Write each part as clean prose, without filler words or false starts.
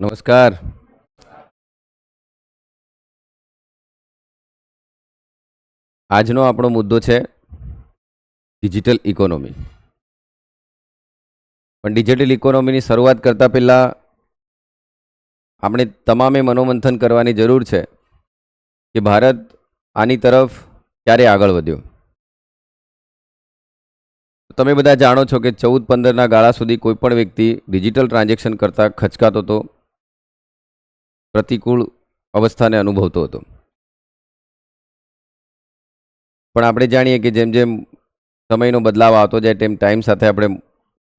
નમસ્કાર. આજનો આપણો મુદ્દો છે ડિજિટલ ઇકોનોમી. પણ ડિજિટલ ઇકોનોમીની શરૂઆત કરતાં પહેલાં આપણે તમામે મનોમંથન કરવાની જરૂર છે કે ભારત આની તરફ ક્યારે આગળ વધ્યો. તમે બધા જાણો છો કે 14-15ના ગાળા સુધી કોઈ પણ વ્યક્તિ ડિજિટલ ટ્રાન્ઝેક્શન કરતાં ખચકાતો હતો, પ્રતિકૂળ અવસ્થાને અનુભવતો હતો. પણ આપણે જાણીએ કે જેમ જેમ સમયનો બદલાવ આવતો જાય તેમ ટાઈમ સાથે આપણે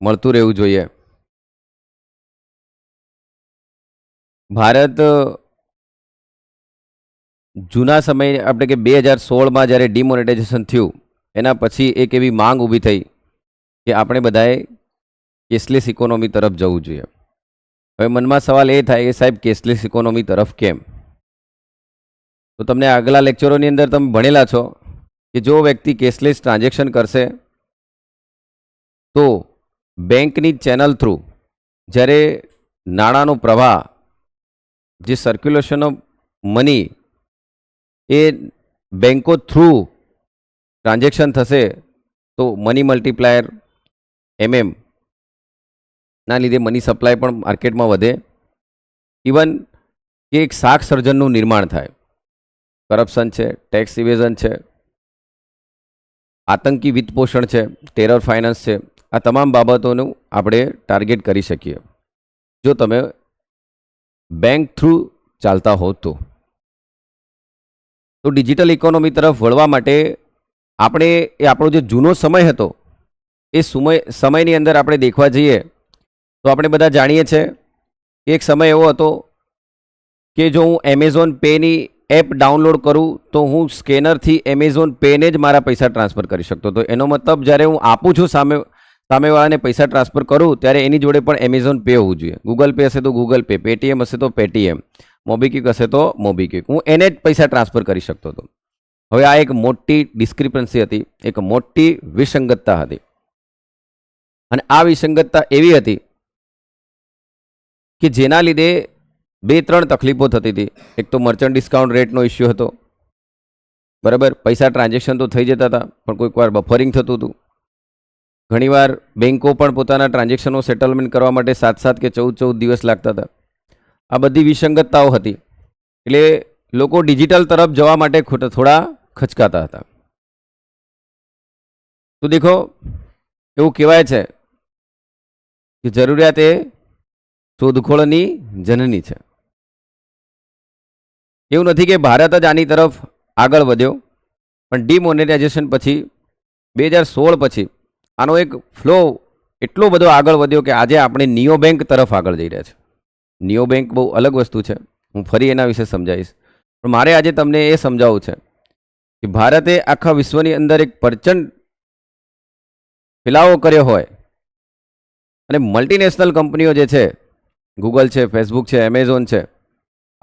મળતું રહેવું જોઈએ. ભારત જૂના સમય આપણે કે 2016માં જ્યારે ડિમોનેટાઇઝેશન થયું એના પછી એક એવી માંગ ઊભી થઈ કે આપણે બધાએ કેશલેસ ઇકોનોમી તરફ જવું જોઈએ. હવે મનમાં સવાલ એ થાય કે સાહેબ કેશલેસ ઇકોનોમી તરફ કેમ? તો તમને આગલા લેક્ચરોની અંદર તમે ભણેલા છો કે જો વ્યક્તિ કેશલેસ ટ્રાન્ઝેક્શન કરશે તો બેંકની ચેનલ થ્રુ જ્યારે નાણાંનો પ્રવાહ, જે સર્ક્યુલેશન ઓફ મની એ બેંકો થ્રુ ટ્રાન્ઝેક્શન થશે તો મની મલ્ટીપ્લાયર ના લીધે મની સપ્લાય પણ માર્કેટમાં વધે. ઇવન કે એક શાક સર્જનનું નિર્માણ થાય. કરપ્શન છે, ટેક્સ ઇવેઝન છે, આતંકી વિત્તપોષણ છે, ટેરર ફાઇનાન્સ છે, આ તમામ બાબતોનું આપણે ટાર્ગેટ કરી શકીએ જો તમે બેંક થ્રુ ચાલતા હો તો. ડિજિટલ ઇકોનોમી તરફ વળવા માટે આપણે આપણો જે જૂનો સમય હતો એ સમયની અંદર આપણે દેખવા જઈએ તો આપણે બધા જાણીએ છીએ કે એક સમય એવો હતો કે જો હું એમેઝોન પેની એપ ડાઉનલોડ કરું તો હું સ્કેનરથી એમેઝોન પેને જ મારા પૈસા ટ્રાન્સફર કરી શકતો હતો. એનો મતલબ જ્યારે હું આપું છું સામેવાળાને પૈસા ટ્રાન્સફર કરું ત્યારે એની જોડે પણ એમેઝોન પે હોવું જોઈએ. ગૂગલ પે હશે તો ગૂગલ પે, પેટીએમ હશે તો પેટીએમ, મોબીક્વિક હશે તો મોબીક્વિક, હું એને જ પૈસા ટ્રાન્સફર કરી શકતો હતો. હવે આ એક મોટી ડિસ્ક્રિપન્સી હતી, એક મોટી વિસંગતતા હતી. અને આ વિસંગતતા એવી હતી કે જેના લીધે 2-3 તકલીફો થતી હતી. એક તો મર્ચન્ટ ડિસ્કાઉન્ટ રેટનો ઇસ્યુ હતો, બરાબર. પૈસા ટ્રાન્ઝેક્શન તો થઈ જતા હતા પણ કોઈક વાર બફરિંગ થતું હતું. ઘણીવાર બેન્કો પણ પોતાના ટ્રાન્ઝેક્શનો સેટલમેન્ટ કરવા માટે 7-7 કે 14-14 દિવસ લાગતા હતા. આ બધી વિસંગતતાઓ હતી એટલે લોકો ડિજિટલ તરફ જવા માટે થોડા ખચકાતા હતા. તો દેખો, એવું કહેવાય છે કે જરૂરિયાત એ શોધખોળની જનની છે. એવું નથી કે ભારત જ આની તરફ આગળ વધ્યો, પણ ડિમોનેટાઇઝેશન પછી 2016 પછી આનો એક ફ્લો એટલો બધો આગળ વધ્યો કે આજે આપણે નિયો બેંક તરફ આગળ જઈ રહ્યા છે. નિયો બેંક બહુ અલગ વસ્તુ છે, હું ફરી એના વિશે સમજાવીશ. પણ મારે આજે તમને એ સમજાવવું છે કે ભારતે આખા વિશ્વની અંદર એક પ્રચંડ ફેલાવો કર્યો હોય અને મલ્ટીનેશનલ કંપનીઓ જે છે, ગૂગલ છે, ફેસબુક છે, એમેઝોન છે,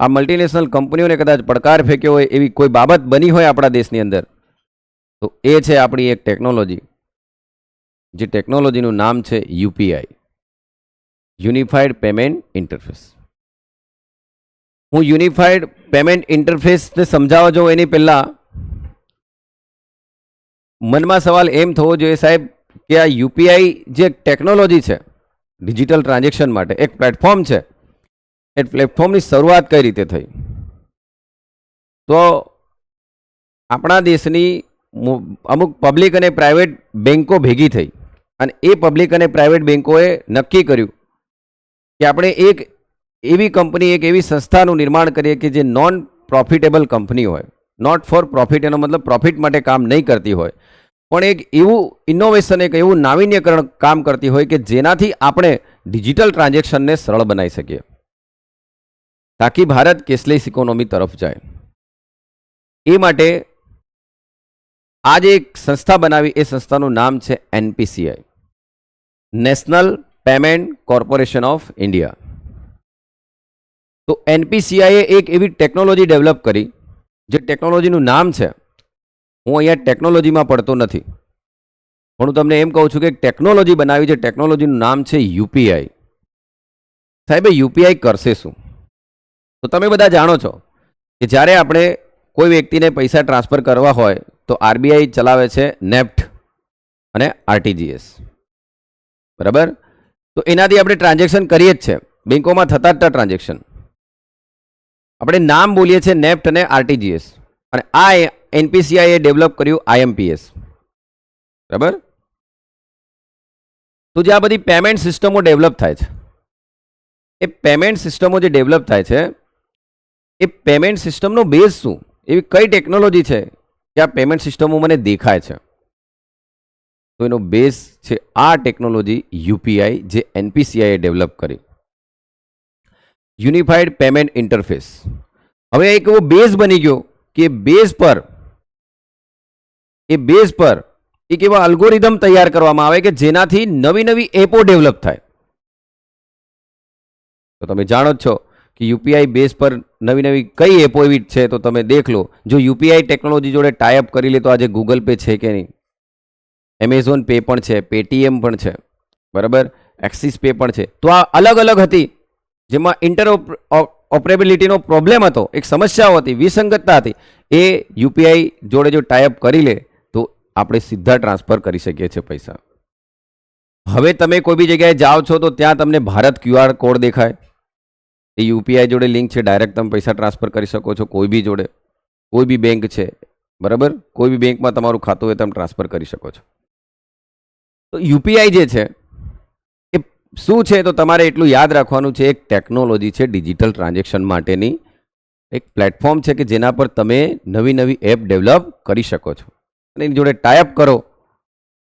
આ મલ્ટીનેશનલ કંપનીઓને કદાચ પડકાર ફેંક્યો હોય એવી કોઈ બાબત બની હોય આપણા દેશની અંદર તો એ છે આપણી એક ટેકનોલોજી. જે ટેકનોલોજીનું નામ છે યુપીઆઈ, યુનિફાઈડ પેમેન્ટ ઇન્ટરફેસ. હું યુનિફાઈડ પેમેન્ટ ઇન્ટરફેસને સમજાવવા જાઉં એની પહેલાં મનમાં સવાલ એમ થવો જોઈએ સાહેબ કે આ યુપીઆઈ જે ટેકનોલોજી છે ડિજિટલ ટ્રાન્ઝેક્શન માટે, એક પ્લેટફોર્મ છે, એ પ્લેટફોર્મની શરૂઆત કઈ રીતે થઈ? તો આપણા દેશની અમુક પબ્લિક અને પ્રાઇવેટ બેન્કો ભેગી થઈ અને એ પબ્લિક અને પ્રાઇવેટ બેન્કોએ નક્કી કર્યું કે આપણે એક એવી કંપની, એક એવી સંસ્થાનું નિર્માણ કરીએ કે જે નોન પ્રોફિટેબલ કંપની હોય. નોટ ફોર પ્રોફિટ એનો મતલબ પ્રોફિટ માટે કામ નહીં કરતી હોય, પણ એક એવું ઇનોવેશન, એક એવું નાવીન્યકરણ કામ કરતી હોય કે જેનાથી આપણે ડિજિટલ ટ્રાન્ઝેક્શનને સરળ બનાવી શકીએ તાકી ભારત કેશલેસ ઇકોનોમી તરફ જાય. એ માટે આજે એક સંસ્થા બનાવી, એ સંસ્થાનું નામ છે NPCI, national payment corporation of India. તો એનપીસીઆઈએ એક એવી ટેકનોલોજી ડેવલપ કરી જે ટેકનોલોજીનું નામ છે, હું અહીંયા ટેકનોલોજીમાં પડતો નથી પણ હું તમને એમ કહું છું કે એક ટેકનોલોજી બનાવી, જે ટેકનોલોજીનું નામ છે યુપીઆઈ. સાહેબ યુપીઆઈ કરશે શું? તો તમે બધા જાણો છો કે જ્યારે આપણે કોઈ વ્યક્તિને પૈસા ટ્રાન્સફર કરવા હોય તો આરબીઆઈ ચલાવે છે નેફ્ટ અને આરટીજીએસ, બરાબર? તો એનાથી આપણે ટ્રાન્ઝેક્શન કરીએ જ છે, બેંકોમાં થતા જ ટ્રાન્ઝેક્શન. આપણે નામ બોલીએ છીએ નેફ્ટ અને આરટીજીએસ, અને આ એનપીસીઆઈએ ડેવલપ કર્યું આઈએમપીએસ, બરાબર? તો જે આ બધી પેમેન્ટ સિસ્ટમો ડેવલપ થાય છે, એ પેમેન્ટ સિસ્ટમો જે ડેવલપ થાય છે એ પેમેન્ટ સિસ્ટમનો બેઝ શું, એવી કઈ ટેકનોલોજી છે કે આ પેમેન્ટ સિસ્ટમો મને દેખાય છે? તો એનો બેઝ છે આ ટેકનોલોજી યુપીઆઈ, જે એનપીસીઆઈએ ડેવલપ કરી, યુનિફાઈડ પેમેન્ટ ઇન્ટરફેસ. હવે એક એવો બેઝ બની ગયો કે બેઝ પર એક એવા અલ્ગોરિધમ તૈયાર કરવામાં આવે કે જેનાથી નવી નવી એપો ડેવલપ થાય. તો તમે જાણો જ છો કે યુપીઆઈ બેઝ પર નવી નવી કઈ એપો એવી છે, તો તમે દેખ લો. જો યુપીઆઈ ટેકનોલોજી જોડે ટાઈઅપ કરી લે તો આજે ગૂગલ પે છે કે નહીં, એમેઝોન પે પણ છે, પેટીએમ પણ છે, બરાબર, એક્સિસ પે પણ છે. તો આ અલગ અલગ હતી, જેમાં ઇન્ટરઓપરેબિલિટીનો પ્રોબ્લેમ હતો, એક સમસ્યાઓ હતી, વિસંગતતા હતી. એ યુપીઆઈ જોડે જો ટાઈઅપ કરી લે તો આપણે સીધા ટ્રાન્સફર કરી શકીએ છીએ પૈસા. હવે તમે કોઈ બી જગ્યાએ જાઓ છો તો ત્યાં તમને ભારત ક્યુઆર કોડ દેખાય, એ યુપીઆઈ જોડે લિંક છે, ડાયરેક્ટ તમે પૈસા ટ્રાન્સફર કરી શકો છો કોઈ બી જોડે, કોઈ બી બેંક છે, બરાબર, કોઈ બી બેંકમાં તમારું ખાતું હોય તમે ટ્રાન્સફર કરી શકો છો. તો યુપીઆઈ જે છે એ શું છે, તો તમારે એટલું યાદ રાખવાનું છે, એક ટેકનોલોજી છે ડિજિટલ ટ્રાન્ઝેક્શન માટેની, એક પ્લેટફોર્મ છે કે જેના પર તમે નવી નવી એપ ડેવલપ કરી શકો છો, અને એની જોડે ટાઈઅપ કરો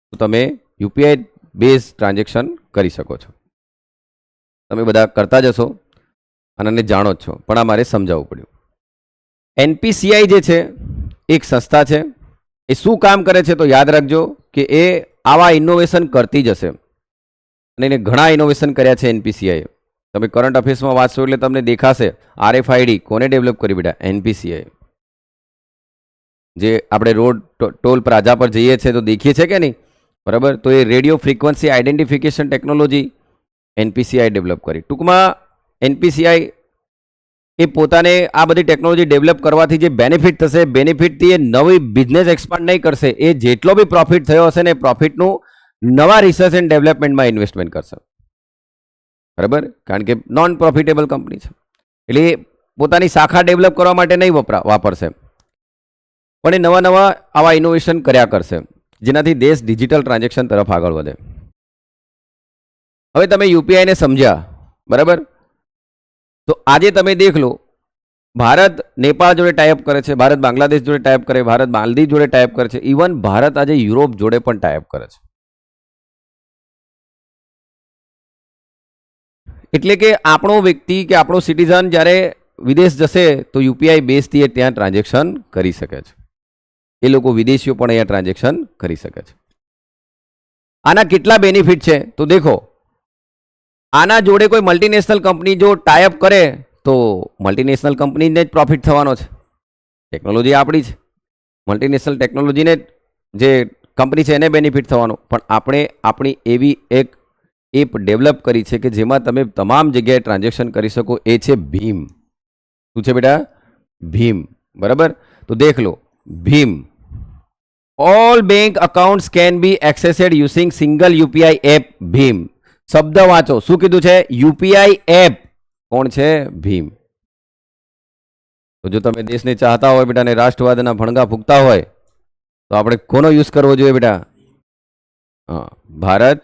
તો તમે યુપીઆઈ બેઝ ટ્રાન્ઝેક્શન કરી શકો છો. તમે બધા કરતા જશો અને જાણો જ છો, પણ આ મારે સમજાવવું પડ્યું. એનપીસીઆઈ જે છે એક સંસ્થા છે, એ શું કામ કરે છે તો યાદ રાખજો કે એ આવા ઇનોવેશન કરતી જશે, અને એને ઘણા ઇનોવેશન કર્યા છે એનપીસીઆઈએ. તમે કરંટ અફેર્સમાં વાંચશો એટલે તમને દેખાશે. આરએફઆઈડી કોને ડેવલપ કરી બેટા? એનપીસીઆઈ. જે આપણે રોડ ટોલ પ્લાઝા પર જઈએ છીએ તો દેખીએ છીએ કે નહીં, બરાબર, તો એ radio frequency identification technology NPCI develop કરી. ટૂંકમાં એનપીસીઆઈ એ પોતાને આ બધી ટેકનોલોજી ડેવલપ કરવાથી જે બેનિફિટ થશે, બેનિફિટથી એ નવી બિઝનેસ એક્સપાન્ડ નહીં કરશે, એ જેટલો બી પ્રોફિટ થયો હશે ને એ પ્રોફિટનું નવા રિસર્ચ એન્ડ ડેવલપમેન્ટમાં ઇન્વેસ્ટમેન્ટ કરશે, બરાબર, કારણ કે નોન પ્રોફિટેબલ કંપની છે. એટલે એ પોતાની શાખા ડેવલપ કરવા માટે નહીં વાપરશે, પણ એ નવા નવા આવા ઇનોવેશન કર્યા કરશે, જેનાથી દેશ ડિજિટલ ટ્રાન્ઝેક્શન તરફ આગળ વધે. હવે તમે યુપીઆઈને સમજ્યા, બરાબર, તો આજે તમે દેખ લો, ભારત નેપાળ જોડે ટાઈઅપ કરે છે, ભારત બાંગ્લાદેશ જોડે ટાઈઅપ કરે, ભારત માલદીવ જોડે ટાઈઅપ કરે છે, ઇવન ભારત આજે યુરોપ જોડે પણ ટાઈઅપ કરે છે. એટલે કે આપણો વ્યક્તિ કે આપણો સિટીઝન જ્યારે વિદેશ જશે તો યુપીઆઈ બેઝથી ત્યાં ટ્રાન્ઝેક્શન કરી શકે છે. એ લોકો વિદેશીઓ પણ અહીંયા ટ્રાન્ઝેક્શન કરી શકે છે. આના કેટલા બેનિફિટ છે તો દેખો, આના જોડે કોઈ મલ્ટીનેશનલ કંપની જો ટાઈઅપ કરે તો મલ્ટીનેશનલ કંપનીને જ પ્રોફિટ થવાનો છે. ટેકનોલોજી આપણી છે, મલ્ટીનેશનલ ટેકનોલોજીને જે કંપની છે એને બેનિફિટ થવાનો. પણ આપણે આપણી એવી એક એપ ડેવલપ કરી છે કે જેમાં તમે તમામ જગ્યાએ ટ્રાન્ઝેક્શન કરી શકો, એ છે ભીમ. શું છે બેટા? ભીમ, બરાબર. તો દેખ લો, Bhim, all bank accounts can be એક્સેસેડ using single UPI app Bhim. શબ્દ વાંચો, શું કીધું છે? UPI app. કોણ છે? ભીમ. તો જો તમે દેશને ચાહતા હોય બેટા ને રાષ્ટ્રવાદના ભણગા ફૂંકતા હોય તો આપણે કોનો યુઝ કરવો જોઈએ બેટા? હા, ભારત.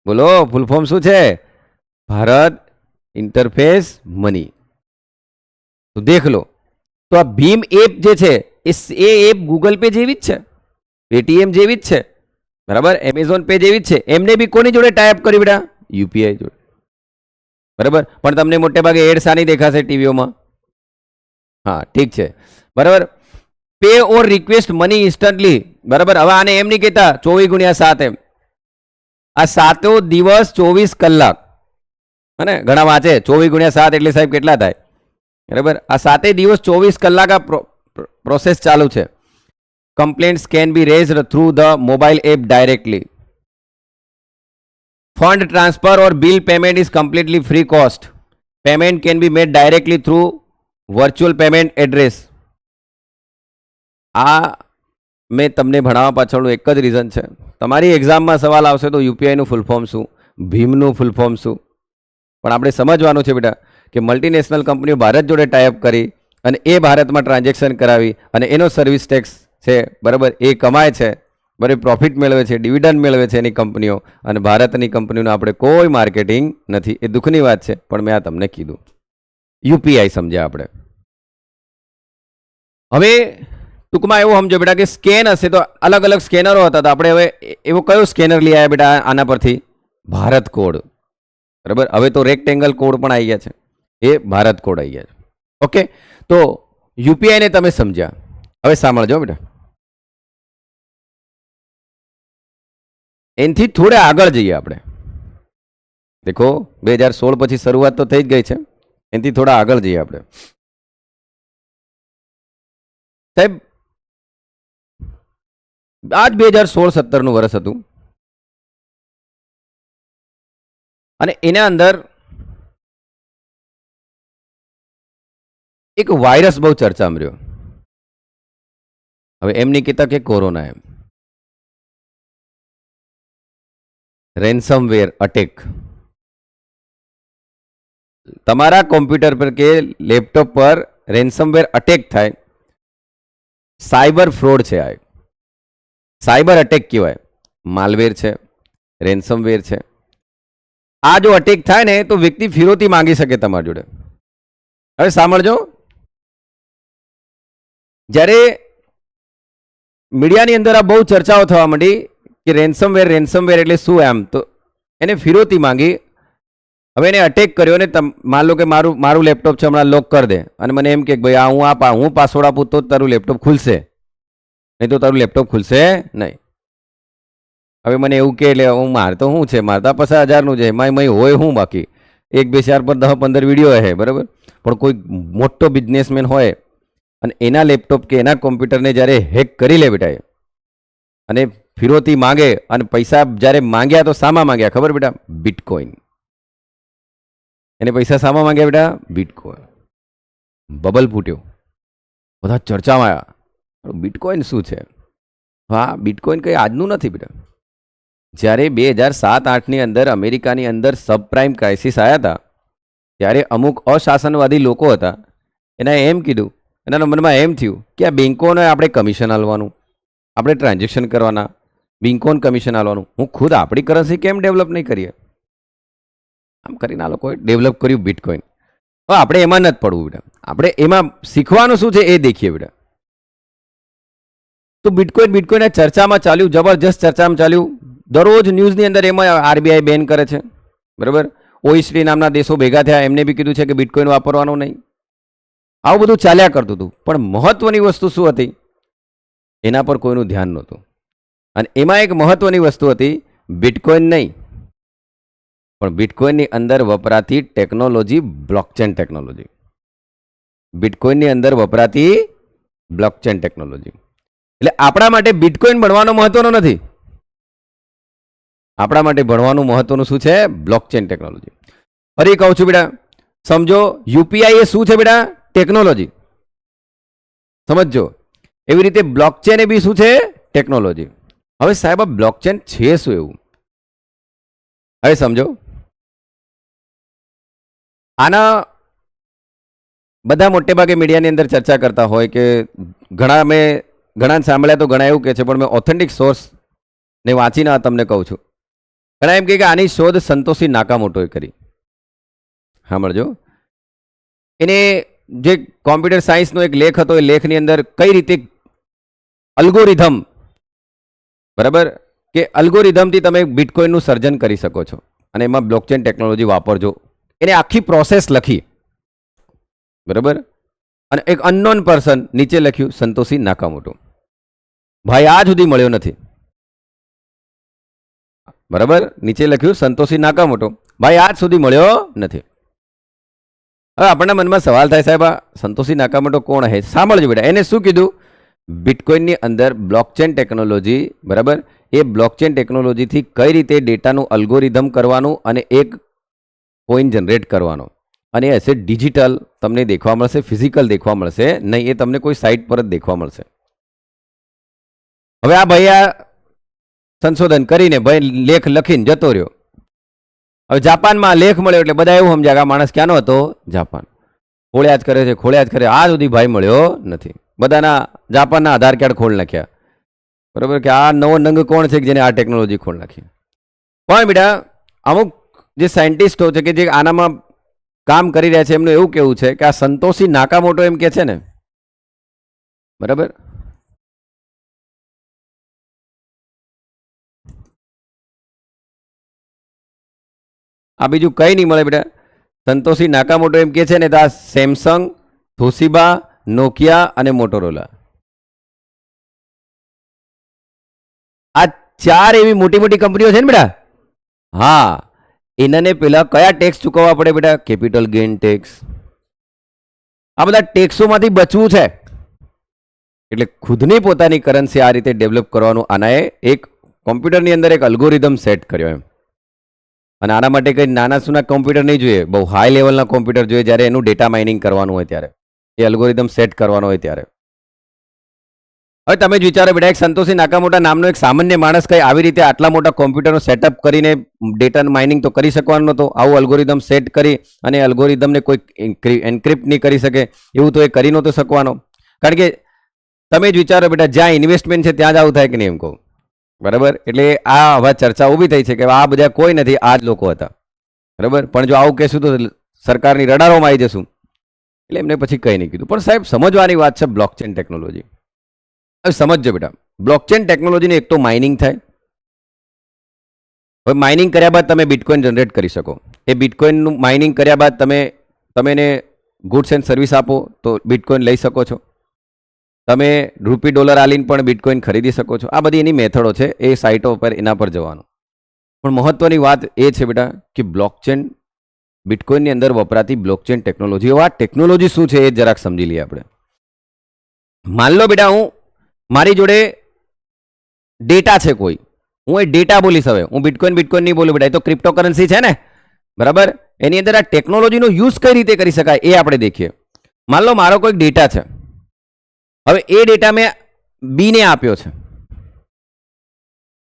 બોલો, ફૂલ ફોર્મ શું છે? Bharat interface money. તો દેખ લો, તો આ ભીમ એપ જે છે એ એપ ગૂગલ પે જેવી જ છે, પેટીએમ જેવી જ છે, બરાબર, એમેઝોન પે જેવી જ છે. એમને બી કોની જોડે ટાઈઅપ કરી બેટા? યુપીઆઈ જોડે, બરાબર. પણ તમને મોટે ભાગે એડ સાની દેખાશે ટીવીઓમાં? હા, ઠીક છે, બરાબર. પે ઓર રિક્વેસ્ટ મની ઇન્સ્ટન્ટલી, બરાબર. હવે આને એમ નહીં કહેતા 24x7 એમ. આ સાતો દિવસ 24 કલાક, અને ઘણા વાંચે 24x7 એટલે સાહેબ કેટલા થાય, બરાબર. આ 7 દિવસ 24 કલાક આ પ્રોસેસ ચાલુ છે. Complaints can be raised through the mobile app directly. Fund transfer or bill payment is completely free cost. Payment can be made directly through virtual payment address. આ મેં તમને ભણાવવા પાછળનું એક જ રીઝન છે. તમારી એક્ઝામમાં સવાલ આવશે તો યુપીઆઈનું ફૂલ ફોર્મ શું, ભીમનું ફૂલ ફોર્મ શું, પણ આપણે સમજવાનું છે બેટા કે મલ્ટીનેશનલ કંપનીઓ ભારત જોડે ટાઈઅપ કરી અને એ ભારતમાં ટ્રાન્ઝેક્શન કરાવી અને એનો સર્વિસ ટેક્સ છે બરાબર એ કમાય છે, બરાબર પ્રોફિટ મેળવે છે, ડિવિડન્ડ મેળવે છે એની કંપનીઓ, અને ભારતની કંપનીઓનું આપણે કોઈ માર્કેટિંગ નથી. એ દુઃખની વાત છે, પણ મેં આ તમને કીધું. યુપીઆઈ સમજ્યા આપણે. હવે ટૂંકમાં એવું સમજો બેટા કે સ્કેન હશે તો અલગ અલગ સ્કેનરો હતા, તો આપણે હવે એવો કયો સ્કેનર લઈ આવ્યા બેટા આના પરથી? ભારત કોડ. બરાબર, હવે તો રેક્ટેંગલ કોડ પણ આવી ગયા છે, એ ભારત કોડ આવી ગયા છે. ઓકે, તો યુપીઆઈને તમે સમજ્યા. હવે સાંભળજો બેટા, એનાથી થોડે આગળ જઈએ આપણે. દેખો 2016 પછી શરૂઆત તો થઈ જ ગઈ છે, એનાથી થોડા આગળ જઈએ આપણે. સાહેબ આજ 2016-17 વર્ષ હતું અને એના અંદર એક વાયરસ બહુ ચર્ચામાં રહ્યો. હવે એમ નહીં કહેતા કે કોરોના, એમ રેન્સમવેર અટેક. તમારા કોમ્પ્યુટર પર કે લેપટોપ પર રેન્સમવેર અટેક થાય, સાયબર ફ્રોડ છે. આ સાયબર અટેક કહેવાય. માલવેર છે, રેન્સમવેર છે. આ જો અટેક થાય ને તો વ્યક્તિ ફિરોતી માંગી શકે તમારી જોડે. હવે સાંભળજો, જ્યારે મીડિયાની અંદર આ બહુ ચર્ચાઓ થવા માંડી કે રેન્સમવેર એટલે શું, એમ તો એને ફિરોતી માંગી. હવે એને અટેક કર્યો ને માન લો કે મારું લેપટોપ છે હમણાં લોક કરી દે અને મને એમ કે ભાઈ હું પાસવર્ડ આપું તો તારું લેપટોપ ખુલશે, નહીં તો તારું લેપટોપ ખુલશે નહીં. હવે મને એવું કે એટલે મારે તો શું છે, મારે તો 50,000નું છે, એમાં હોય હું બાકી 1-2 4 પર 10-15 વિડીયો હે બરાબર. પણ કોઈ મોટો બિઝનેસમેન હોય અને એના લેપટોપ કે એના કોમ્પ્યુટરને જ્યારે હેક કરી લે બેટા અને ફિરોતી માંગે, અને પૈસા જ્યારે માંગ્યા તો શામાં માંગ્યા ખબર બેટા? બિટકોઇન. એને પૈસા શામાં માંગ્યા બેટા? બિટકોઇન. બબલ ફૂટ્યો, બધા ચર્ચામાં આવ્યા. બિટકોઇન શું છે? હા, બિટકોઇન કંઈ આજનું નથી બેટા. જ્યારે 2007-8ની અંદર અમેરિકાની અંદર સબપ્રાઇમ ક્રાઇસિસ આવ્યા હતા, ત્યારે અમુક અશાસનવાદી લોકો હતા, એના એમ કીધું, એના મનમાં એમ થયું કે આ બેંકોને આપણે કમિશન આલવાનું, આપણે ટ્રાન્ઝેક્શન કરવાના, બેંકોને કમિશન આલવાનું, હું ખુદ આપણી કરન્સી કેમ ડેવલપ નહીં કરીએ? આમ કરીને આ લોકોએ ડેવલપ કર્યું બિટકોઇન. હવે આપણે એમાં નથી પડવું બેટા, આપણે એમાં શીખવાનું શું છે એ દેખીએ બેટા. તો બિટકોઇન ચર્ચામાં ચાલ્યું, જબરજસ્ત ચર્ચામાં ચાલ્યું. દરરોજ ન્યૂઝની અંદર એમાં આરબીઆઈ બેન કરે છે બરાબર. OECD નામના દેશો ભેગા થયા, એમને બી કીધું છે કે બિટકોઇન વાપરવાનું નહીં. આવું બધું ચાલ્યા કરતું હતું, પણ મહત્વની વસ્તુ શું હતી એના પર કોઈનું ધ્યાન નહોતું. અને એમાં એક મહત્વની વસ્તુ હતી બિટકોઇન નહીં, પણ બિટકોઇનની અંદર વપરાતી ટેકનોલોજી બ્લોકચેન ટેકનોલોજી. બિટકોઇનની અંદર વપરાતી બ્લોકચેન ટેકનોલોજી. એટલે આપણા માટે બિટકોઇન ભણવાનો મહત્વનો નથી, આપણા માટે ભણવાનું મહત્વનું શું છે? Blockchain technology. ફરી કહું છું બેટા, સમજો યુપીઆઈ એ શું છે બેટા? ટેકનોલોજી. સમજો, એવી રીતે બ્લોકચેન એ બી શું છે? ટેકનોલોજી. હવે સાહેબ આ બ્લોકચેન છે શું એવું? હવે સમજો, આના બધા મોટે ભાગે મીડિયાની અંદર ચર્ચા કરતા હોય કે ઘણા સાંભળ્યા તો ઘણા એવું કહે છે, પણ મેં ઓથેન્ટિક સોર્સને વાંચીને તમને કહું છું. ઘણા એમ કહે કે આની શોધ સંતોષી નાકામોટોએ કરી. સાંભળજો, એને જે કોમ્પ્યુટર સાયન્સનો એક લેખ હતો, એ લેખની અંદર કઈ રીતે અલ્ગોરિધમ બરાબર કે અલ્ગોરિધમથી તમે બિટકોઇનનું સર્જન કરી શકો છો અને એમાં બ્લોકચેન ટેકનોલોજી વાપરજો, એને આખી પ્રોસેસ લખી બરાબર. અને એક અનનોન પર્સન નીચે લખ્યું સંતોષી નાકામોટો. ભાઈ આજ સુધી મળ્યો નથી બરાબર. નીચે લખ્યું સંતોષી નાકામોટો, ભાઈ આજ સુધી મળ્યો નથી. હવે આપણના મનમાં સવાલ થાય, સાહેબ આ સંતોષી નાકામોટો કોણ હે? સાંભળજો બેટા, એને શું કીધું? બિટકોઇનની અંદર બ્લોકચેન ટેકનોલોજી બરાબર એ બ્લોકચેન ટેકનોલોજીથી કઈ રીતે ડેટાનું અલ્ગોરિધમ કરવાનું અને એક કોઈન જનરેટ કરવાનો, અને એસે ડિજિટલ તમને દેખવા મળશે, ફિઝિકલ દેખવા મળશે નહીં, એ તમને કોઈ સાઇટ પર જ દેખવા મળશે. હવે આ ભાઈ આ સંશોધન કરીને ભાઈ લેખ લખીને જતો રહ્યો. હવે જાપાનમાં લેખ મળ્યો એટલે બધા એવું સમજ્યા કે આ માણસ ક્યાંનો હતો? જાપાન. ખોળ્યા જ કરે છે, ખોળ્યા જ કરે, આ સુધી ભાઈ મળ્યો નથી. બધાના જાપાનના આધાર કાર્ડ ખોલ નાખ્યા, બરાબર, કે આ નવો નંગ કોણ છે કે જેને આ ટેકનોલોજી ખોલ નાખી. પણ બેટા અમુક જે સાયન્ટિસ્ટો છે કે જે આનામાં કામ કરી રહ્યા છે એમનું એવું કેવું છે કે આ સંતોષી નાકામોટો એમ કે છે ને, બરાબર, આ બીજું કંઈ નહીં મળે બેટા. સંતોષી નાકામોટો એમ કે છે ને તો આ સેમસંગ, થોશિબા, નોકિયા અને મોટોરોલા, આ ચાર એવી મોટી મોટી કંપનીઓ છે ને બેટા. હા, એને પેલા કયા ટેક્સ ચૂકવવા પડે બેટા? Capital gain tax. આ બધા ટેક્સોમાંથી બચવું છે એટલે ખુદની પોતાની કરન્સી આ રીતે ડેવલપ કરવાનું આનાએ એક કોમ્પ્યુટરની અંદર એક અલ્ગોરિધમ સેટ કર્યો એમ. અને આના માટે કંઈ નાના સુના કોમ્પ્યુટર નહીં જોઈએ, બહુ હાઈ લેવલના કોમ્પ્યુટર જોઈએ જ્યારે એનું ડેટા માઇનિંગ કરવાનું હોય ત્યારે, એ અલ્ગોરિધમ સેટ કરવાનો હોય ત્યારે. હવે તમે જ વિચારો બેટા, એક સંતોષી નાકામોટા નામનો એક સામાન્ય માણસ કંઈ આવી રીતે આટલા મોટા કોમ્પ્યુટરનો સેટઅપ કરીને ડેટા માઇનિંગ તો કરી શકવાનો નહોતો. આવું અલ્ગોરિધમ સેટ કરી અને અલ્ગોરિધમને કોઈ એન્ક્રિપ્ટ નહીં કરી શકે એવું તો એ કરી નહોતો શકવાનો. કારણ કે તમે જ વિચારો બેટા, જ્યાં ઇન્વેસ્ટમેન્ટ છે ત્યાં જ આવું થાય કે નહીં એમ કહું, બરાબર. એટલે આ હવે ચર્ચા ઊભી થઈ છે કે આ બધા કોઈ નથી, આ જ લોકો હતા, બરાબર. પણ જો આવું કહેશું તો સરકારની રડારોમાં આવી જશું, એટલે એમને પછી કંઈ નહીં કીધું. પણ સાહેબ સમજવાની વાત છે બ્લોકચેન ટેકનોલોજી. હવે સમજજો બેટા, બ્લોકચેન ટેકનોલોજીને એક તો માઇનિંગ થાય. હવે માઇનિંગ કર્યા બાદ તમે બિટકોઇન જનરેટ કરી શકો. એ બિટકોઇનનું માઇનિંગ કર્યા બાદ તમે એને ગુડ્સ એન્ડ સર્વિસ આપો તો બિટકોઇન લઈ શકો છો. તમે રૂપી ડોલર આલીને પણ બિટકોઇન ખરીદી શકો છો. આ બધી એની મેથડો છે, એ સાઇટો પર એના પર જવાનું. પણ મહત્વની વાત એ છે બેટા કે બ્લોકચેન, બિટકોઇનની અંદર વપરાતી બ્લોકચેન ટેકનોલોજી, આ ટેકનોલોજી શું છે એ જરાક સમજી લઈએ આપણે. માન લો બેટા મારી જોડે ડેટા છે કોઈ, હું એ ડેટા બોલીશ. હવે હું બિટકોઇન નહીં બોલું બેટા, એ તો ક્રિપ્ટોકરન્સી છે ને, બરાબર. એની અંદર આ ટેકનોલોજીનો યુઝ કઈ રીતે કરી શકાય એ આપણે દેખીએ. માન લો મારો કોઈ ડેટા છે, હવે એ ડેટા મેં બીને આપ્યો છે,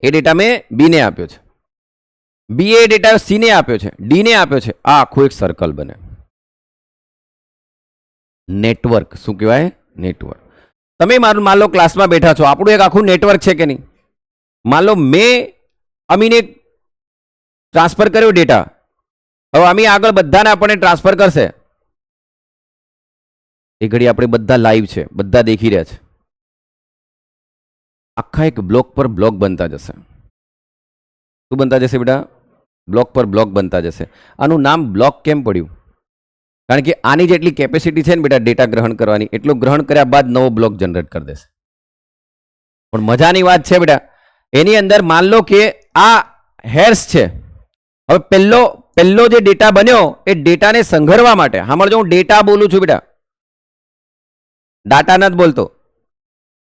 એ ડેટા મેં બીને આપ્યો છે, બી એ ડેટા સીને આપ્યો છે, ડીને આપ્યો છે. આ આખું એક સર્કલ બને, નેટવર્ક. શું કહેવાય? નેટવર્ક. તમે માન લો ક્લાસમાં બેઠા છો, આપણું એક આખું નેટવર્ક છે કે નહીં. માન લો મેં અમીને ટ્રાન્સફર કર્યો ડેટા, હવે અમી આગળ બધાને આપણને ટ્રાન્સફર કરશે. એ ઘડી આપણે બધા લાઈવ છે, બધા દેખી રહ્યા છે. આખા એક બ્લોક પર બ્લોક બનતા જશે. શું બનતા જશે બેટા? બ્લોક પર બ્લોક બનતા જશે. આનું નામ બ્લોક કેમ પડ્યું? કારણ કે આની જેટલી કેપેસિટી છે ને બેટા ડેટા ગ્રહણ કરવાની, એટલું ગ્રહણ કર્યા બાદ નવો બ્લોક જનરેટ કરી દેશે. પણ મજાની વાત છે બેટા, એની અંદર માન લો કે આ હેર્સ છે. હવે પહેલો જે ડેટા બન્યો એ ડેટાને સંઘરવા માટે, સાંભળજો, હું ડેટા બોલું છું બેટા, ડાટા નથી બોલતો,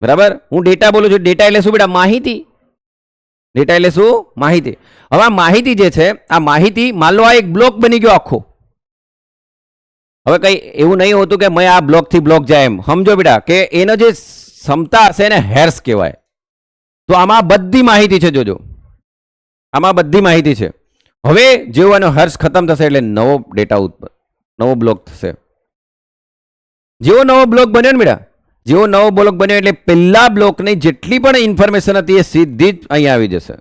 બરાબર. હું ડેટા બોલું છું. ડેટા એટલે શું બેટા? માહિતી. ડેટા એટલે શું? માહિતી. હવે આ માહિતી જે છે, આ માહિતી માન લો આ એક બ્લોક બની ગયો આખો. હવે કઈ એવું નહીં હોતું કે મેં આ બ્લોક થી બ્લોક જાય એમ. સમજો બેટા કે એનો જે ક્ષમતા હશે એને હેર્સ કહેવાય. તો આમાં બધી માહિતી છે, જોજો, આમાં બધી માહિતી છે. હવે જેવો એનો હર્ષ ખતમ થશે એટલે નવો ડેટા નવો બ્લોક થશે. જેવો નવો બ્લોક બન્યો ને બેટા, જેવો નવો બ્લોક બન્યો એટલે પહેલા બ્લોકની જેટલી પણ ઇન્ફોર્મેશન હતી એ સીધી જ અહીંયા આવી જશે.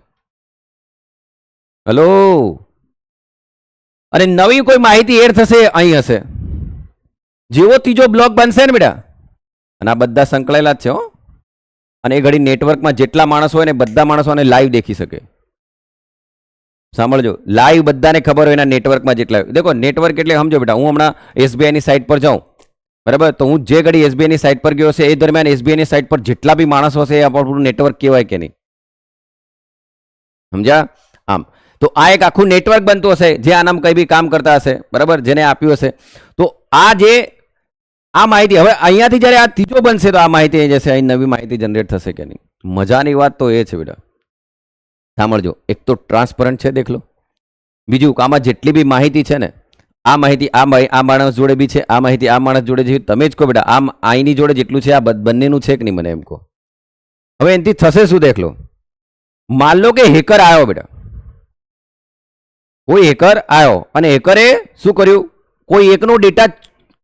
હલો. અને નવી કોઈ માહિતી એડ થશે અહીં હશે. જેવો ત્રીજો બ્લોક બનશે ને બેટા, અને આ બધા સંકળાયેલા જ છે હો. અને એ ઘડી નેટવર્કમાં જેટલા માણસો હોય ને બધા માણસોને લાઈવ દેખી શકે. સાંભળજો, લાઈવ બધાને ખબર હોય એના નેટવર્કમાં જેટલા. દેખો નેટવર્ક એટલે સમજો બેટા, હું હમણાં એસબીઆઈની સાઇટ પર જાઉં, બરાબર, તો હું જે ઘડી એસબીઆઈની સાઇટ પર ગયો હશે એ દરમિયાન એસબીઆઈની સાઇટ પર જેટલા બી માણસો હશે એ આપણું નેટવર્ક કહેવાય કે નહીં? સમજ્યા? આમ તો આ એક આખું નેટવર્ક બનતું હશે જે આનામ કંઈ બી કામ કરતા હશે, બરાબર, જેને આપ્યું હશે. તો આ માહિતી હવે અહીંયાથી જ્યારે આ ત્રીજો બનશે તો આ માહિતી અહીં જશે, અહીં નવી માહિતી જનરેટ થશે કે નહીં? મજાની વાત તો એ છે બેટા. સાંભળજો, એક તો ટ્રાન્સપરન્ટ છે દેખ લો, બીજું કે આમાં જેટલી બી માહિતી છે ને, આ માહિતી આ માણસ જોડે બી છે, આ માહિતી આ માણસ જોડે છે. તમે જ કહો બેટા, આમ આઈની જોડે જેટલું છે આ બંનેનું છે કે નહીં, મને એમ કહો. હવે એનાથી થશે શું દેખ લો. માન લો કે હેકર આવ્યો બેટા, કોઈ હેકર આવ્યો અને હેકરે શું કર્યું, કોઈ એકનો ડેટા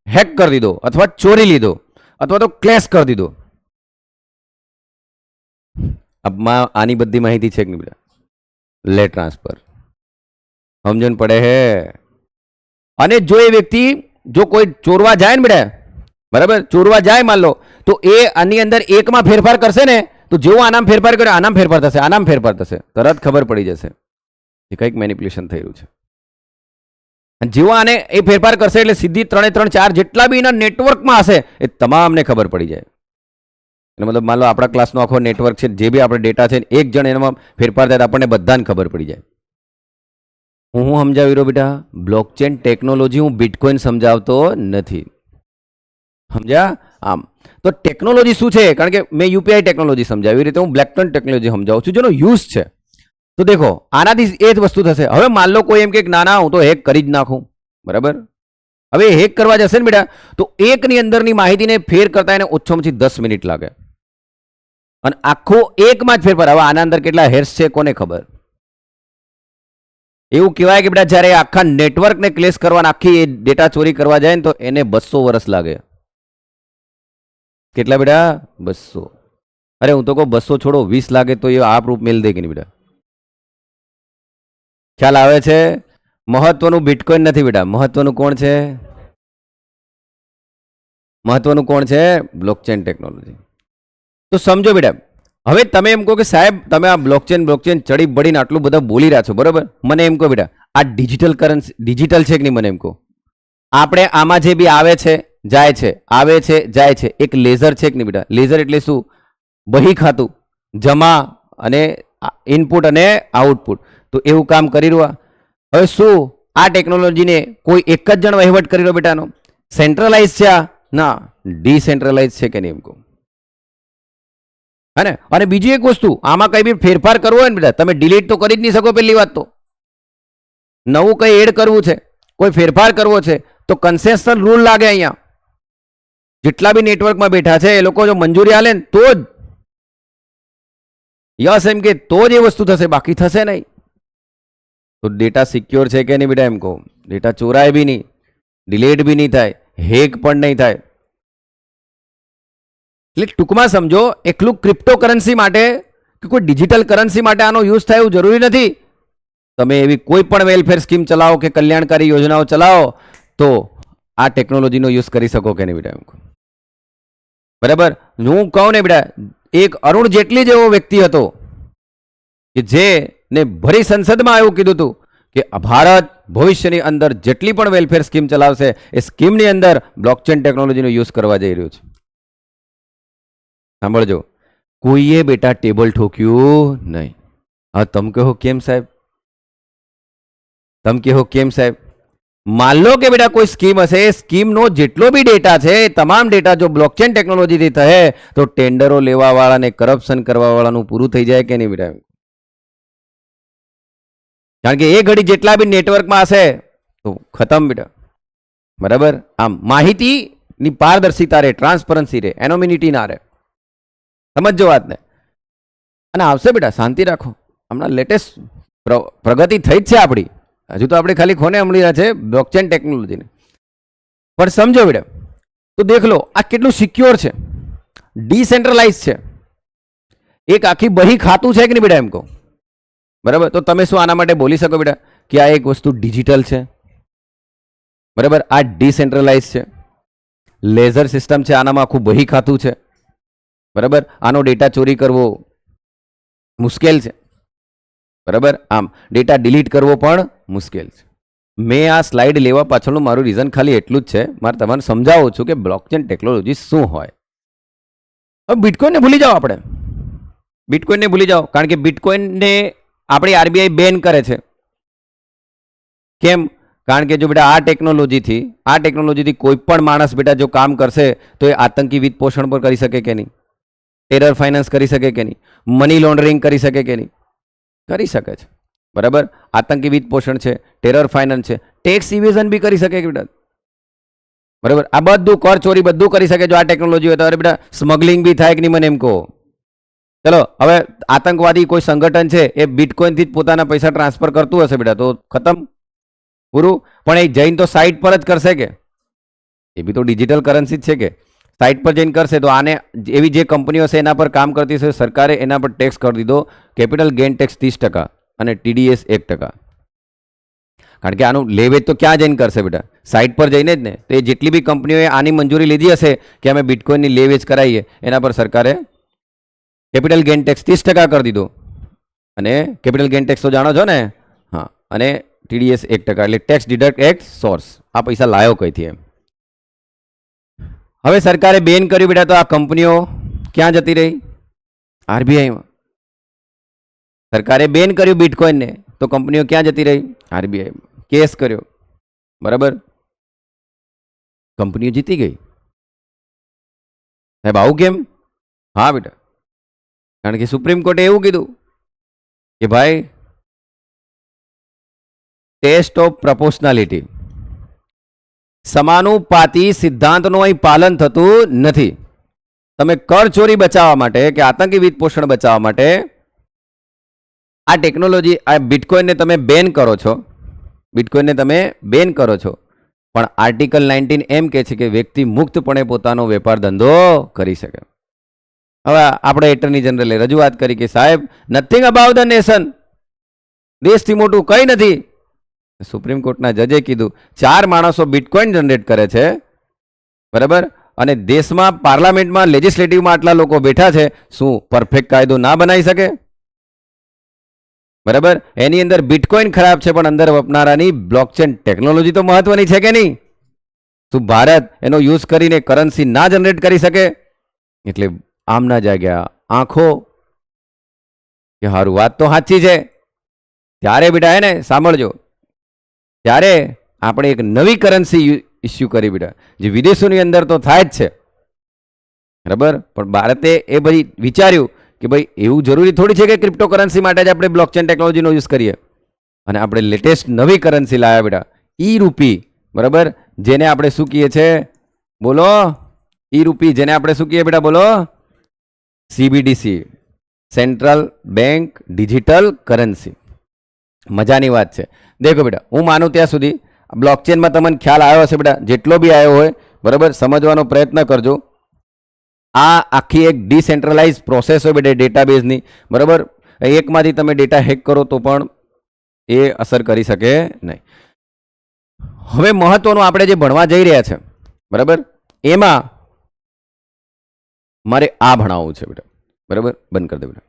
હેક કરી દીધો અથવા ચોરી લીધો અથવા તો ક્લેશ કરી દીધો. આની બધી માહિતી છે કે નહીં બેટા? લે ટ્રાન્સફર, સમજણ પડે હે? અને જો એ વ્યક્તિ જો કોઈ ચોરવા જાય ને બેટા, બરાબર, ચોરવા જાય માન લો, તો એ આની અંદર એકમાં ફેરફાર કરશે ને, તો જેવો આનામ ફેરફાર કર્યો આનામ ફેરફાર થશે, આનામ ફેરફાર થશે, તરત ખબર પડી જશે કે કંઈક મેનિપ્યુલેશન થઈ રહ્યું છે. અને જેવો આને એ ફેરફાર કરશે એટલે સીધી 3 3 4 જેટલા બી એના નેટવર્કમાં હશે એ તમામને ખબર પડી જાય. એટલે મતલબ માન લો આપણા ક્લાસનો આખો નેટવર્ક છે, જે બી આપણે ડેટા છે, એક જણ એનામાં ફેરફાર થાય તો આપણને બધાને ખબર પડી જાય. હું સમજાવી રહ્યો બેટા, બ્લોકચેન ટેકનોલોજી હું બિટકોઇન સમજાવતો નથી, સમજ્યા? આમ તો ટેકનોલોજી શું છે, કારણ કે મેં યુપીઆઈ ટેકનોલોજી સમજાવી, એવી રીતે હું બ્લોકચેન ટેકનોલોજી સમજાવું છું જેનો યુઝ છે. તો દેખો આનાથી એ જ વસ્તુ થશે. હવે માન લો કોઈ એમ કે ના ના હું તો હેક કરી જ નાખું, બરાબર. હવે હેક કરવા જશે ને બેટા, તો એકની અંદરની માહિતીને ફેર કરતા એને ઓછામાં ઓછી 10 મિનિટ લાગે અને આખો એકમાં જ ફેરફાર. હવે આના અંદર કેટલા હેર્સ છે કોને ખબર? એવું કહેવાય કે બેટા જ્યારે આખા નેટવર્કને ક્લેશ કરવાના, આખી ડેટા ચોરી કરવા જાય ને તો એને 200 વર્ષ લાગે. કેટલા બેટા? 200. અરે હું તો કહું 200 છોડો, 20 લાગે તો એ આ પ્રૂફ મેલ દે કે નહીં બેટા? ખ્યાલ આવે છે? મહત્વનું બિટકોઇન નથી બેટા, મહત્વનું કોણ છે? મહત્વનું કોણ છે? Blockchain technology. તો સમજો બેટા, હવે તમે એમ કહો કે સાહેબ તમે આ બ્લોકચેન ચડી બળીને આટલું બધા બોલી રહ્યા છો, બરાબર. મને એમ કહો બેટા, આ ડિજિટલ કરન્સી ડિજિટલ છે કે નહીં? મને એમ કહો, આપણે આમાં જે બી આવે છે જાય છે, આવે છે જાય છે, એક લેઝર છે કે નહીં બેટા? લેઝર એટલે શું? બહી ખાતું, જમા અને ઇનપુટ અને આઉટપુટ. તો એવું કામ કરી રહ્યું. હવે શું આ ટેકનોલોજીને કોઈ એક જ જણ વહીવટ કરી રહ્યો બેટાનો? સેન્ટ્રલાઇઝ છે આ? ના, ડિસેન્ટ્રલાઇઝ છે કે નહીં એમ કહો, હે ને? અને બીજી એક વસ્તુ, આમાં કઈ બી ફેરફાર કરવો હોય ને બેટા, તમે ડિલીટ તો કરી જ નહીં શકો. પહેલી વાત તો નવું કઈ એડ કરવું છે, કોઈ ફેરફાર કરવો છે તો કન્સેશન રૂલ લાગે. અહીંયા જેટલા બી નેટવર્કમાં બેઠા છે એ લોકો જો મંજૂરી આલે ને તો જ યસ એમ કે તો જ એ વસ્તુ થશે, બાકી થશે નહીં. તો ડેટા સિક્યોર છે કે નહીં બેટા એમ કહો? ડેટા ચોરાય બી નહીં, ડિલીટ બી નહીં થાય, હેક પણ નહીં થાય. એટલે ટૂંકમાં સમજો, એકલું ક્રિપ્ટો કરન્સી માટે કે કોઈ ડિજિટલ કરન્સી માટે આનો યુઝ થાય એવું જરૂરી નથી. તમે એવી કોઈ પણ વેલફેર સ્કીમ ચલાવો કે કલ્યાણકારી યોજનાઓ ચલાવો તો આ ટેકનોલોજીનો યુઝ કરી શકો કે નહીં બેટા એમ કહો, બરાબર. હું કહું ને બેટા, એક અરુણ જેટલી જેવો વ્યક્તિ હતો કે જેને ભરી સંસદમાં એવું કીધું હતું કે ભારત ભવિષ્યની અંદર જેટલી પણ વેલફેર સ્કીમ ચલાવશે એ સ્કીમની અંદર બ્લોકચેન ટેકનોલોજીનો યુઝ કરવા જઈ રહ્યું છે. સાંભળજો, કોઈએ બેટા ટેબલ ઠોક્યું નહીં. હા તમે કહો કેમ સાહેબ? તમે કહો કેમ સાહેબ? માન લો કે બેટા કોઈ સ્કીમ હશે, એ સ્કીમનો જેટલો બી ડેટા છે એ તમામ ડેટા જો બ્લોકચેન ટેકનોલોજીથી થશે તો ટેન્ડરો લેવા વાળાને કરપ્શન કરવા વાળાનું પૂરું થઈ જાય કે નહીં બેટા? કારણ કે એ ઘડી જેટલા બી નેટવર્કમાં હશે તો ખતમ બેટા, બરાબર. આમ માહિતીની પારદર્શિતા રહે, ટ્રાન્સપરન્સી રહે, એનોમિનિટી ના રહે. સમજો વાતને. અને આવશે બેટા, શાંતિ રાખો. હમણાં લેટેસ્ટ પ્રગતિ થઈ જ છે આપણી, હજુ તો આપણે ખાલી ખોને અમલી રહ્યા છે બ્લોકચેન ટેકનોલોજીને. પણ સમજો બેટા, તો દેખ લો આ કેટલું સિક્યોર છે, ડિસેન્ટ્રલાઇઝ છે. એક આખી બહી ખાતું છે કે નહીં બેટા એમ કહો, બરાબર. તો તમે શું આના માટે બોલી શકો બેટા કે આ એક વસ્તુ ડિજિટલ છે, બરાબર? આ ડિસેન્ટ્રલાઇઝ છે, લેઝર સિસ્ટમ છે, આનામાં આખું બહી ખાતું છે, બરાબર. આનો ડેટા ચોરી કરવો મુશ્કેલ છે, બરાબર. આમ ડેટા ડિલીટ કરવો પણ મુશ્કેલ છે. મેં આ સ્લાઇડ લેવા પાછળનું મારું રીઝન ખાલી એટલું જ છે, મારે તમને સમજાવું છું કે બ્લોકચેન ટેકનોલોજી શું હોય. હવે બિટકોઇનને ભૂલી જાઓ, આપણે બિટકોઇનને ભૂલી જાઓ, કારણ કે બિટકોઇનને આપણી આરબીઆઈ બેન કરે છે. કેમ? કારણ કે જો બેટા આ ટેકનોલોજીથી કોઈ પણ માણસ બેટા જો કામ કરશે તો એ આતંકી વિત્ત પોષણ પર કરી શકે કે નહીં, ટેરર ફાઇનાન્સ કરી શકે કે નહીં, મની લોન્ડરિંગ કરી શકે કે નહીં, કરી શકે છે, બરાબર. આતંકી વિત્ત પોષણ છે, ટેરર ફાઇનાન્સ છે, ટેક્સ ઇવેઝન બી કરી શકે બેટા, બરાબર. આ બધું કર ચોરી બધું કરી શકે જો આ ટેકનોલોજી હોય તો. અરે બેટા સ્મગલિંગ બી થાય કે નહીં મને એમ કહો. ચલો હવે આતંકવાદી કોઈ સંગઠન છે એ બિટકોઇનથી જ પોતાના પૈસા ટ્રાન્સફર કરતું હશે બેટા, તો ખતમ, પૂરું. પણ એ જઈને તો સાઇટ પર જ કરશે કે, એ બી તો ડિજિટલ કરન્સી જ છે કે, સાઇટ પર જઈને કરશે. તો આને એવી જે કંપનીઓ છે એના પર કામ કરતી છે, સરકારે એના પર ટેક્સ કરી દીધો, કેપિટલ ગેઇન ટેક્સ 30% અને TDS 1%. કારણ કે આનું લેવેજ તો ક્યાં જઈને કરશે બેટા, સાઇટ પર જઈને જ ને. તો એ જેટલી બી કંપનીઓએ આની મંજૂરી લીધી હશે કે અમે બિટકોઇનની લેવેજ કરાવીએ, એના પર સરકારે કેપિટલ ગેઇન ટેક્સ 30% કરી દીધો. અને કેપિટલ ગેઇન ટેક્સ તો જાણો છો ને, હા. અને TDS 1%, એટલે ટેક્સ ડિડક્ટ એટ સોર્સ. આ પૈસા લાયો કઈથી એમ. હવે સરકારે બેન કર્યું બેટા, તો આ કંપનીઓ ક્યાં જતી રહી? RBIમાં. સરકારે બેન કર્યું બિટકોઇનને, તો કંપનીઓ ક્યાં જતી રહી? RBIમાં. કેસ કર્યો, બરાબર, કંપનીઓ જીતી ગઈ. સાહેબ આવું કેમ? હા બેટા, કારણ કે સુપ્રીમ કોર્ટે એવું કીધું કે ભાઈ ટેસ્ટ ઓફ પ્રપોર્શનાલિટી, સમાનુપાતી સિદ્ધાંતનું અહીં પાલન થતું નથી. તમે કર ચોરી બચાવવા માટે કે આતંકી વિત્ત પોષણ બચાવવા માટે આ ટેકનોલોજી, આ બિટકોઇનને તમે બેન કરો છો, બિટકોઇનને તમે બેન કરો છો, પણ આર્ટિકલ 19 એમ કહે છે કે વ્યક્તિ મુક્તપણે પોતાનો વેપાર ધંધો કરી શકે. હવે આપણે એટર્ની જનરલે રજૂઆત કરી કે સાહેબ નથિંગ અબાઉટ ધ નેશન, દેશથી મોટું કંઈ નથી. સુપ્રીમ કોર્ટના જજે કીધું 4 માણસો બિટકોઇન જનરેટ કરે છે, બરાબર, અને દેશમાં પાર્લામેન્ટમાં લેજિસ્લેટિવમાં આટલા લોકો બેઠા છે, શું પરફેક્ટ કાયદો ના બનાવી શકે? બરાબર. એની અંદર બિટકોઇન ખરાબ છે, પણ અંદર વપનારાની બ્લોકચેન ટેકનોલોજી તો મહત્વની છે કે નહીં? શું ભારત એનો યુઝ કરીને કરન્સી ના જનરેટ કરી શકે? એટલે આમ ના જાગ્યા આંખો કે હારું વાત તો સાચી છે. ત્યારે બેટા હે ને સાંભળજો, ત્યારે આપણે એક નવી કરન્સી ઇસ્યુ કરી બેટા, જે વિદેશોની અંદર તો થાય જ છે, બરાબર. પણ ભારતે એ બધી વિચાર્યું કે ભાઈ એવું જરૂરી થોડી છે કે ક્રિપ્ટોકરન્સી માટે જ આપણે બ્લોકચેન ટેકનોલોજીનો યુઝ કરીએ. અને આપણે લેટેસ્ટ નવી કરન્સી લાવ્યા બેટા, રૂપી, બરાબર, જેને આપણે શું કહીએ છીએ બોલો? રૂપી, જેને આપણે શું કહીએ બેટા બોલો? CBDC, central bank digital currency. મજાની વાત છે. દેખો બેટા, હું માનું ત્યાં સુધી બ્લોકચેનમાં તમને ખ્યાલ આવ્યો હશે બેટા, જેટલો બી આવ્યો હોય, બરાબર, સમજવાનો પ્રયત્ન કરજો. આ આખી એક ડિસેન્ટ્રલાઇઝ પ્રોસેસ હોય બેટા ડેટાબેઝની, બરાબર. એકમાંથી તમે ડેટા હેક કરો તો પણ એ અસર કરી શકે નહીં. હવે મહત્વનું આપણે જે ભણવા જઈ રહ્યા છે, બરાબર, એમાં મારે આ ભણાવવું છે બેટા, બરાબર. બંધ કરી દે બેટા.